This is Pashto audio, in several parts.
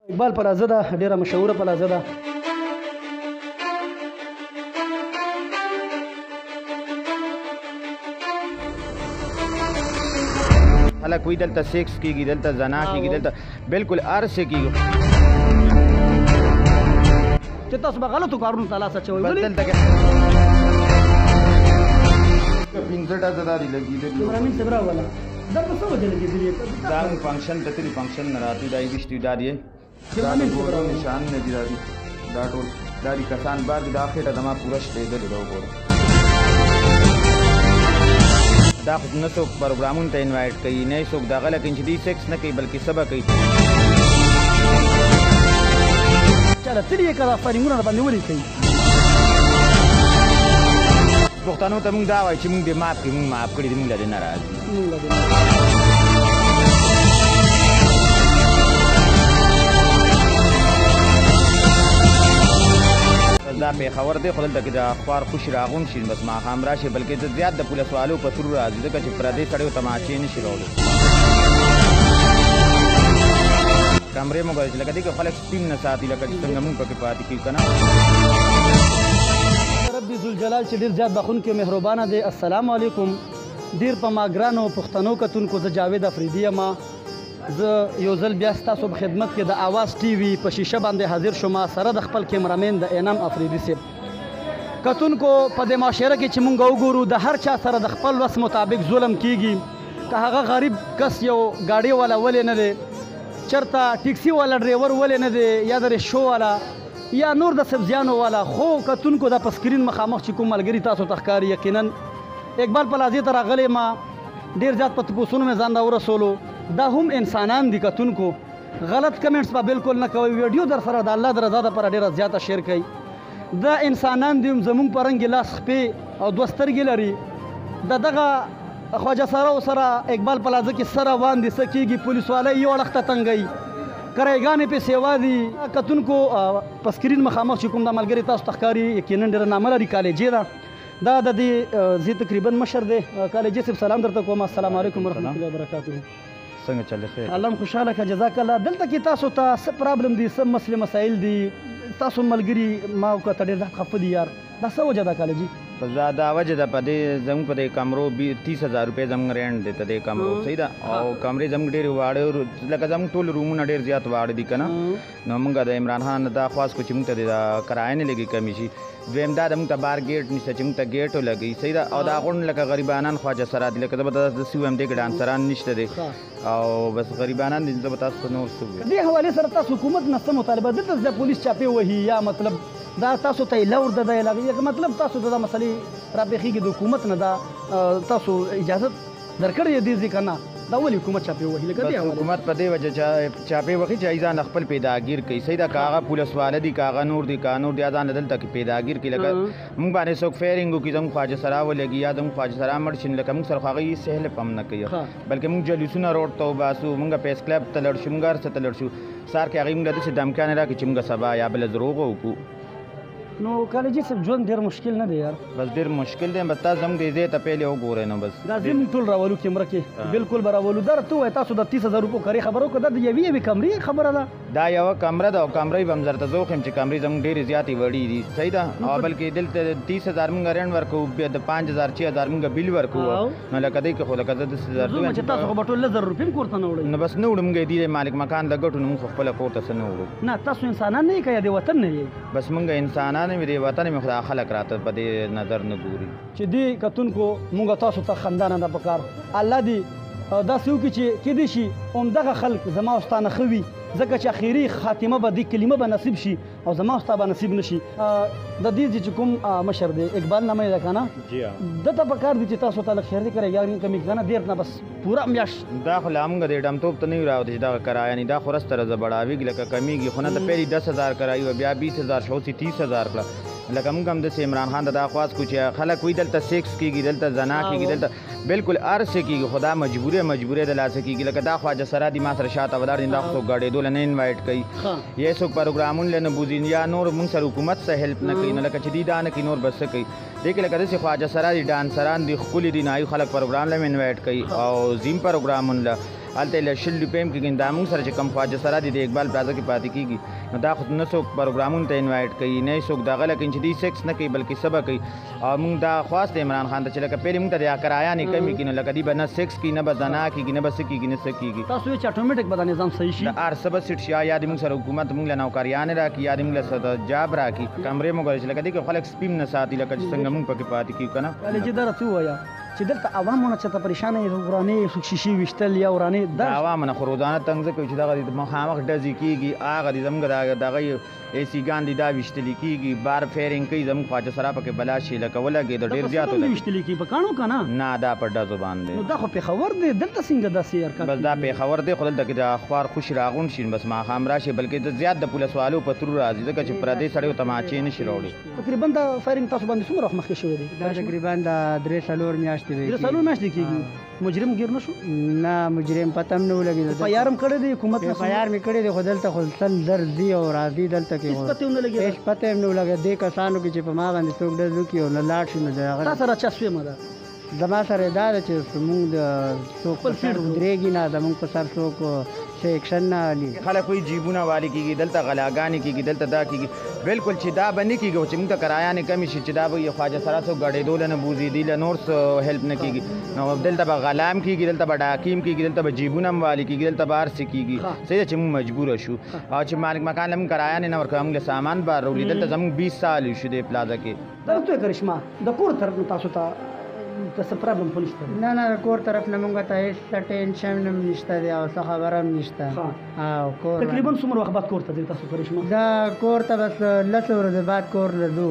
اقبال پلازه ده، ډیره مشهوره پلازه ده. خلک وایي دلته سیکس کېږي، دلته زنا کېږي، دلته بالکل هر څه کېږي. چې تاسو به غلطو کارونو ته لاس اچوئ. بس دلته پنځه ډزه دا دي لګېدلي. کیمرامین صاحب راوله دا په څه وجه لګېدلي؟ دا مونږ فنکشن ته تللي، فنکشن نه راتلي، دا یې ویشتي دا دی نشان نه دي. دا ټول دا دي کسان بار دي. دا خېټه زما پوره شلېدلې ده وګوره. دا خو نه څوک پروګرامونو ته انوایټ کوي، نه یې څوک دغه لکه چې دوی سیکس نه کوي بلکې څه به کوي. چله تلي یې که دا فارینګونه راباندې ولیکئ. پښتنو ته مونږ دا وایو چې مونږ دې معاف کړي، مونږ معاف کړي دي، مونږ له دې نه راځي. دا پېښور دی، خو دلته کې د اخبار خوش راغون شي بس ماښام راشي، بلکې د زیات د پولیس والو په تور راځي ځکه چې پردې سړیو تماشې نه شي راوړی. کمرې مو ګورئ چې لکه دې کې خلک سپین نه ساتي لکه چې څنګه مونږ پکې پاتې کېږو که نه. رب ذوالجلال چې ډېر زیات بخښونکی او مهربانه دی. السلام علیکم. ډېر په ما ګرانو پښتنو کتونکو، زه جاوید افریدي یم. زه یو ځل بیا ستاسو په خدمت کې د آواز ټي وي په شیشه باندې حاضر شوم سره د خپل کیمرامین د انعام افریدي صاحب. کتونکو په دې معاشره کې چې مونږ وګورو د هر چا سره د خپل وس مطابق ظلم کیږي. که هغه غریب کس یو ګاډۍ والا ولې نه دی، چېرته ټیکسي والا ډریور ولې نه دی، یا د رکشو والا یا نور د سبزیانو والا. خو کتونکو دا په سکرین مخامخ چې کوم ملګري تاسو ته ښکاري یقینا اقبال پلازې ته راغلی ما ډېر زیات په تپوسونو مې ځان راورسولو. دا هم انسانان دي کتونکو. غلط کمنټس به بالکل نه کوئ. ویډیو در سره د الله د رضا دپاره ډېره زیاته شیر کوئ. دا انسانان دي زمونږ په رنګ لاس خپې او دوه سترګې لري. د دغه خواجه سراو سره اقبال پلازه کې څه روان دي، څه کېږي، پولیس والی یو اړخ ته تنګوي، کرایګانې پې سیوا دي. کتونکو په سکرین مخامخ چې کوم دا ملګري تاسو ته ښکاري یقینا ډېره نامه لري، کالجې ده. دا د دې زه تقریبا مشر دی. کالجې صاحب سلام درته کوم. السلام علیکم ورحمة الله وبرکاته. څنګه چلې خیر؟ الله م خوشحاله که جزاک الله. دلته کې تاسو ته څه پرابلم دي، څه مسلې مسایل دي؟ تاسو ملګري ما وکته ډېر زیات خفه دي یار. دا څه وجه ده کالجي؟ بس دا وجه ده په دې زموږ په دې کمرو 30,000 روپۍ زموږ رینټ دی ته دې کمرو، صحیح ده. او کمرې زموږ ډېرې واړه لکه زموږ ټول رومونه ډېر زیات واړه دي که نه. نو موږ د عمران خان دا خواست کړو چې موږ ته د کرایه نه لګي کمې شي. دویم دا د موږ ته بار ګیټ نشته چې موږ ته ګیټ ولګوي، صحیح ده. او دا غونډ لکه غریبانان خواجه سرا دي، لکه زه به تاسو څه ووایم دې کې ډانسران نشته دی او بس غریبانان دي. زه به تاسو ته نور څه ووایم. دې حوالې سره تاسو حکومت نه څه مطالبه؟ دلته د پولیس چاپې وهي یا مطلب دا تاسو ته لور ده دی مطلب تاسو ته دا مسلې راپېښېږي د حکومت نه دا تاسو اجازت درکړې دې ځای که نه؟ دا ولې حکومت چاپې وهي؟ لکه دې حکومت په دې وجه چاپې وهي چې ځان خپل پیداګیر کوي، صحیح ده. که هغه پولیس والا دي، که هغه نور دي، که نور دي، ځان دلته کې پیداګیر کوي. لکه موږ باندې څوک فیرنګ وکړي زموږ خواجه سرا ولګي یا زموږ خواجه سرا مړ شي، لکه موږ سره خو هغه هېڅ هیلپ هم نه کوي، بلکې موږ جلوسونه روډ ته وباسو، موږ پیس کلب ته لړ شو، موږ هر څه ته لړ شو. سهار کې هغوی موږ له داسې دمکیانې راکړي چې موږ سبا یا بله دروغ وکړو. نو کالجي صاحب ژوند ډېر مشکل نه دی یار؟ بس ډېر مشکل دی. بس تاسو زموږ دې ځای ته پهلې وګورئ نو بس دا زه ټول راولو کیمره کې بالکل به راولو. دا راته ووایه تاسو د 30,000 روپو کرې خبره وکړه، دا د یوې کمرې خبره ده؟ دا یوه کمره ده او کمرې به هم درته زه وښیم چې کمرې زموږ ډېرې زیاتې وړې دي، صحیح ده. او بلکې دلته 30,000 موږ رینټ ورکوو، بیا د 5,000 6,000 موږ بل ورکوو. نو لکه دې کې خو لکه زه 10,000 چې تاسو خو به ټول 10,000 روپۍ هم کور ته نه وړئ؟ نو بس نه وړو موږ دې مالک مکان له ګټو نه موږ خو خپله کور ته څه نه وړو. نه تاسو انسانان نه یې که یا د وطن نه یې؟ بس موږ انسانان یې د وطن یې خو خلک راته په دې نظر نه ګوري چې دې کتونکو موږ تاسو ته خندا نه ده پکار. الله دې داسې وکړي چې کیدای شي همدغه خلک زما او ستا نه ښه وي، ځکه چې اخري خاتمه به دې کلمه به نصیب شي او زما او ستا به نصیب نه شي. د دې چې کوم مشر دی اقبال نامه یې ده که نه؟ دته پکار دي چې تاسو ته لږ خیر دې کړی یاري کمې که نه ډېر نه بس پوره میاشت. دا خو لا موږ د ډمتوب ته نه یو راوتی چې دغه کرایه نه دا خو رسته رزه بړاوېږي لکه کمیږي، خو نه د پهلې 10,000 کرایي وه، بیا 20,000 شو، 30,000 کړه. لکه موږ هم داسې عمران خان ته دا خواست کړو چې خلک وایي دلته سیکس کېږي، دلته زنا کېږي، دلته بالکل هر څه کېږي، خو دا مجبورۍ د لاسه کېږي. لکه دا خواجه سرا دي ما سره شاته ولاړ دي، دا خو څوک ګډېدو له نه انوایټ کوي یا څوک پروګرامونه له نه بوځي یا نور موږ سره حکومت څه هیلپ نه کوي. نو لکه چې دوی دا نه کوي نور به څه کوي؟ دې کې لکه داسې خواجه سرا دي، ډانسران دي، ښکلي دي، نایي خلک پروګرام له انوایټ کوي او زیم پروګرامونه له هلته له 100 روپۍ هم کېږي دا موږ سره چې کوم خواجه سرا دي د اقبال پلازه کې پاتې کېږي نو دا خو نه څوک پروګرامونو ته انوایټ کوي نه څوک دغه لکه چې دوی سیکس نه کوي بلکې سبا کوي او موږ دا خواست عمران خان ته چې لکه پهلې موږ ته د کرایه نه کمې کېږي نو لکه دوی به نه سیکس کوي نه به زنا کېږي نه به څه کېږي نه څه کېږي تاسو وایئ چې اټومیټک به دا نظام صحیح شي د هر څه به سیټ شي یا د موږ سره حکومت موږ له نوکریانې راکړي یا د موږ له څه جاب راکړي کمرې موږ چې لکه دې کې خلک سپیم نه ساتي لکه چې څنګه موږ پکې پاتې کېږو که نه کالجي دره څه ووایه چې دلته عوامونه چې ته پریشانه یې ورانې شیشې ویشتل یا ورانې د عوامو نه خو روزانه تنګ ځکه چې دغه د مخامخ ډزې کېږي هغه د زموږ دغه اے سی ګان دي دا ویشتلي کېږي بار فیرنګ کوي زموږ خواجه سرا پکې بلا شي لکه ولګېد ډېر زیات ولګېد ویشتلي کېږي په کاڼو که نه دا په ډزو باندې نو دا خو پېښور دی دلته څنګه داسې حرکت بس دا پېښور دی خو دلته کې د اخبار خوش راغونډ شي بس ماښام راشي بلکې د زیات د پولیس والو په ترو راځي ځکه چې پردی سړی تماچې نه شي راوړي تقریبا دا فایرنګ تاسو باندې څومره وخت مخکې شوی دی دا تقریبا د 3-4 میاشتې وي 3 میاشتې کېږي مجرم ګیر نه شو نه مجرم پته هم نه ولګېد فیارم کړی دی حکومت نه فیار مې کړی دی خو دلته خو تل درځي او راځي دلته کې هېڅ پته هم نه لګېده هېڅ پته هم نه ولګېد دې کسانو کې چې په ما باندې څوک ډز وکړي او نه لاړ شي نو د هغه تا سره چا سویمه ده زما سره دا ده چې زمونږ د څوک په سر ودرېږي نه زمونږ په سر څوک څه ایکشن نه اخلي خلک وایي جیبونه والي کېږي دلته غلاګانې کېږي دلته دا کېږي بالکل چې دا به نه کېږي چې موږ ته کرایه نه کمې شي چې دا به خواجه سرا څوک ګډېدوله نه بوځي دي له نور څه هیلپ نه کېږي نو دلته به غلام کېږي دلته به ډاکیم کېږي دلته به جیبونه هم والي کېږي دلته به هر څه کېږي صحیح ده چې موږ مجبوره شو او چې مالک مکان له موږ کرایه نه ورکوي موږ له سامان بار راوړي دلته زموږ 20 سال شو دې پلازه کې دا ته کرشما د کور طرف نه تاسو ته څه پرابلم خو نشته نه نه کور طرف نه مونږ ته هېڅ ټینشن هم نشته دی او څه خبره هم نشته او کور تقریبا څومره وخت بعد کور ته ځئ تاسو کرشما دا کور ته بس 10 ورځې بعد کور له ځو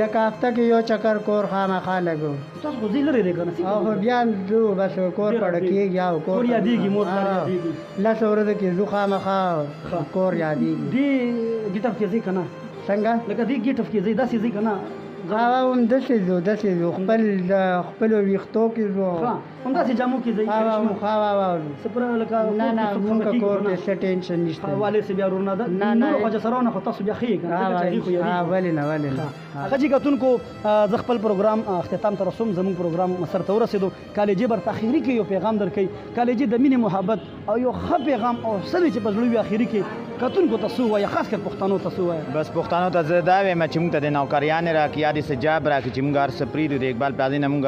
لکه هفته کې یو چکر کور خامخا لګو تاسو خو ځای لرې دی که نه او خو بیا ځو بس کور پړه کېږي او کور یادېږي مور پلار یادېږي 10 ورځې کې ځو خامخا کور یادېږي دې ګیټپ کې ځئ که نه څنګه لکه دې ګیټپ کې ځئ داسې ځئ که نه هم داسې ځو خپلو ویښتو کې ځو همداسې جامو کې ځئ نه نه مونږ کور کې څه ټینشن نشته والد صاحب یا ورونه ده نورو خواجه سراونه خو تاسو بیا ښه یې که نه ولې نه ولې نه ښه کتونکو زه خپل پروګرام اختتام ته رسوم زموږ پروګرام سرته ورسېدو کالجي برته اخري کې یو پیغام درکوي کالجي د مینې محبت او یو ښه پیغام او سوي چې په زړه وي اخري کې کتونکو ته څه ووایه خاص کر پښتنو ته څه ووایه بس پښتنو ته زه دا وایم چې موږ ته د نوکریانې راکړي یا د څه جاب راکړي چې موږ هر څه پرېږدو د اقبال پلازې نه موږ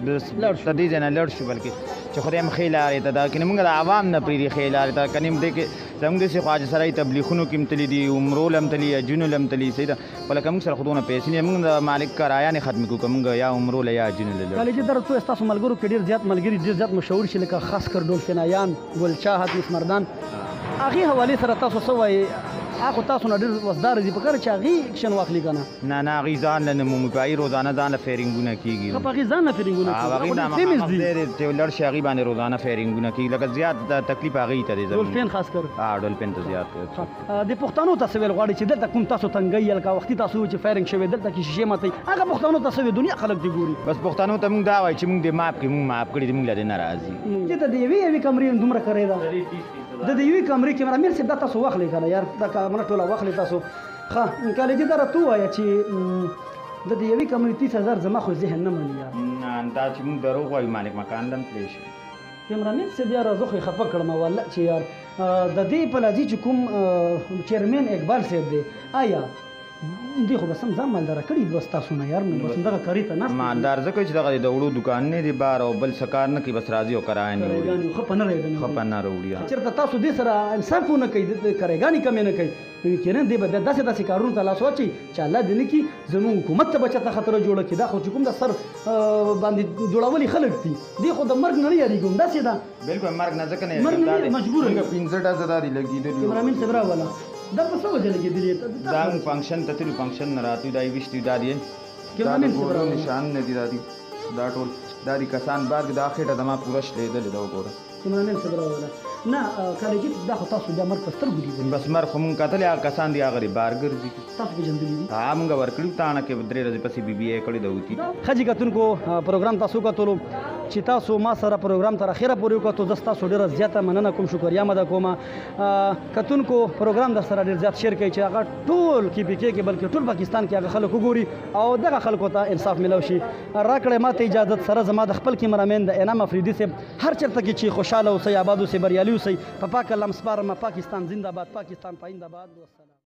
د دې ځای نه لړ شو بلکې چې خدای هم ښې لارې ته دا که موږ د عوام نه پرېږدي ښې لارې ته که دې کې زموږ داسې خواجه سرای تبلیغونو کې هم تللي دي عمرو له هم تللي حجونو له هم تللي صحیح ده خو لکه موږ سره خو دونه پیسې نه موږ د مالک کرایه نه ختمې کړو که موږ یا عمرو له یا حجونو له کالجي دره څو ستاسو ملګرو کې ډېر زیات ملګري ډېر زیات مشهور شي لکه خاص کر ډولفینایان ګل چاهت مسمردان هغې حوالې سره تاسو څه وایي هغه تاسو نه ډېر وزدار دي په کار چې هغې اکشن واخلي که نه نه نه هغې ځان له نه مومي په هغې روزانه ځان له فیرنګونه کېږي په هغې ځان له فیرنګونه هغې نه مخامخ چې لړ شي هغې باندې روزانه فیرنګونه کېږي لکه زیات تکلیف هغې ته دی ډولفین خاص کر ډولفین ته زیات د پښتنو ته څه ویل غواړي چې دلته کوم تاسو تنګۍ لکه وختي تاسو چې فایرنګ شوی دلته کې شیشې ماتوي هغه پښتنو ته څه وي دنیا خلک دې ګوري بس پښتنو ته موږ دا وایو چې موږ دې معاف کړي موږ معاف کړي دي موږ له دې نه راضي چې د یوې کمرې دومره کرې ده د یوې کمرې کیمرامین صاحب دا تاسو واخلئ که نه یار دا کمره ټوله واخلئ تاسو ښه کالجي دره ته ووایه چې د یوې کمرې 30,000 زما خو ذهن نه مني یار نه دا چې موږ دروغ وایو مالک مکان لم تللی شي کیمرامین صاحب یاره زه خو یې خفه کړم والله چې یار د دې پلازي چې کوم چیرمین اقبال صاحب دی آیا دې خو بس هم ځان مالداره کړي بس تاسو نه یار نو بس همدغه کاري ته ناست مالدار ځکه چې دغه د وړو دوکان نه دی بار او بل څه کار نه کوي بس راځي او کرایه نه وړي ښه په نه رهېږي ښه په نه راوړي چېرته تاسو دې سره انصاف ونه کوي کرایګانې کمې نه کوي نو یقینا دې به بیا داسې کارونو ته لاس واچوي چې الله دې نه کړي زموږ حکومت ته به چېرته خطره جوړه کړي دا خو چې کوم د سر باندې جوړولي خلک دي دې خو د مرګ نه یارېږي همداسې ده بلکل مرګ نه ځکه نه مرګ نه مجبوره 15 ډزه دا دي لګېدلي کیمرامین صاحب راوله دا په څه وجه لګېدلي دا موږ فنکشن ته تلو فنکشن نه راتلو دا یې ویشتي دا دی کیمرامین صاحب دا نشان نه دي دا ټول دا دي کسان بعد دا خېټه زما پوره شلېدلې دا وګوره کیمرامین صاحب راوله نه کالجي دا خو تاسو بیا مرګ په سترګو دي بس مرګ خو موږ کتلې هغه کسان دي هغه بار ګرځي تاسو پېژندلي دي موږ ورکړي تاڼه کې 3 ورځې پسې BBA کړې ده وتی ښه جي کتونکو پروګرام تاسو کتلو چې تاسو ما سره پروګرام تر اخره پورې وکړو. زه ستاسو ډېره زیاته مننه کوم، شکریه مده کوم. کتونکو پروګرام در سره ډېر زیات شیر کوي چې هغه ټول KPK کې بلکې ټول پاکستان کې هغه خلک وګوري او دغه خلکو ته انصاف ملو شي. راکړئ ماته اجازت سره زما د خپل کیمرامین د انعام افریدي صاحب هر چېرته کې چې خوشحاله اوسئ، آباد اوسئ، بریالي اوسئ. په پاک الله سپارم. پاکستان زنده باد، پاکستان پاینده باد. والسلام.